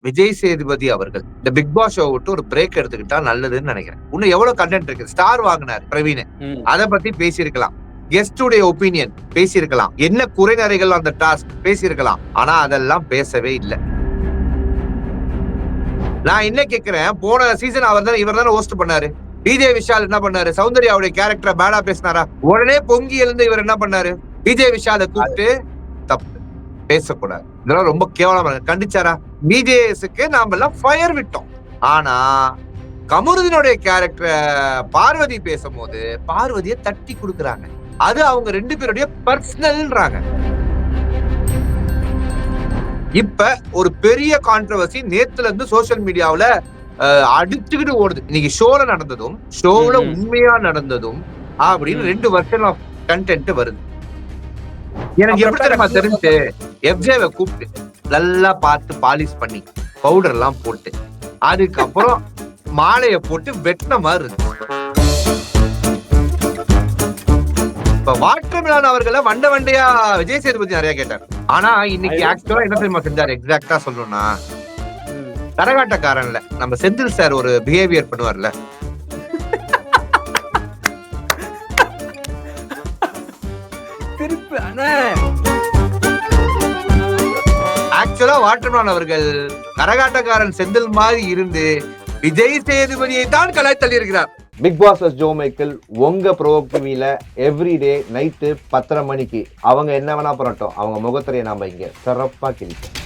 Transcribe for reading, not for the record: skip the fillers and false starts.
விஜய் சேதுபதி அவர்கள் இந்த big Boss show விட்டு ஒரு பிரேக் எடுத்துக்கிட்டா நல்லதுன்னு நினைக்கிறேன். இன்னும் எவ்வளவு கண்டென்ட் இருக்கு. ஸ்டார் வாங்கினார் பிரவீன், அதை பத்தி பேசியிருக்கலாம். கெஸ்டுடைய ஒப்பீனியன் பேசியிருக்கலாம். என்ன குறைநறைகள் அந்த டாஸ்க் பேசியிருக்கலாம். ஆனா அதெல்லாம் பேசவே இல்லை. நான் என்ன கேட்கிறேன், போன சீசன் இவர் தானே ஹோஸ்ட் பண்ணாரு. டிஜே விஷால் என்ன பண்ணாரு? சௌந்தர்யாவுடைய கேரக்டரை பேடா பேசினாரா? உடனே பொங்கி எழுந்து இவர் என்ன பண்ணாரு? டிஜே விஷாலை கூப்பிட்டு தப்பு பேசக்கூடாது, இதெல்லாம் ரொம்ப கேவலமா கண்டிச்சாரா? பிஜேஎஸ்க்கு நாம எல்லாம் ஃபயர் விட்டோம். ஆனா கமருதீனுடைய கேரக்டரை பார்வதி பேசும்போது பார்வதியை தட்டி கொடுக்குறாங்க. அது அவங்க ரெண்டு பேருடைய பர்சனல்ன்றாங்க. இப்ப ஒரு பெரிய கான்ட்ரோவர்சி நேத்துல இருந்து சோசியல் மீடியாவுல அடிச்சுக்கிட்டு ஓடுது. இன்னைக்கு ஷோல நடந்ததும் ஷோல உண்மையா நடந்ததும் அப்படின்னு 2 வருஷம் ஆஃப் கண்டென்ட் வருது. எனக்கு எப்படி தெரியுமா தெரிஞ்சு, எஃப்ஜேவை கூப்பிட்டு நல்லா பார்த்து பாலிஷ் பண்ணி பவுடர் எல்லாம் போட்டு அதுக்கப்புறம் மாலைய போட்டு வெட்டின மாதிரி இருக்கு. இப்ப வாட்டர்மெலன் அவர்களை வண்டையா விஜய் சேதுபதி நிறைய கேட்டார். ஆனா இன்னைக்கு ஆக்சுவலா என்ன தெரியுமா செஞ்சாரு? எக்ஸாக்டா சொல்லணும்னா, கரகாட்டக்காரன்ல நம்ம செந்தில் சார் ஒரு பிஹேவியர் பண்ணுவார்ல, ஆக்சுவலா வாட்டர்மெலன் அவர்கள் கரகாட்டக்காரன் செந்தில் மாதிரி இருந்து விஜய் சேதுபதியை தான் கலாய்த்தள்ளி இருக்கிறார். பிக் பாஸ் ஜோ மைக்கேல் உங்க ப்ரோ டிவில எவ்ரிடே நைட்டு 10:30 மணிக்கு அவங்க என்ன வேணா பண்ணட்டும், அவங்க முகத்திரையை நாம இங்க சிறப்பா கிழிப்போம்.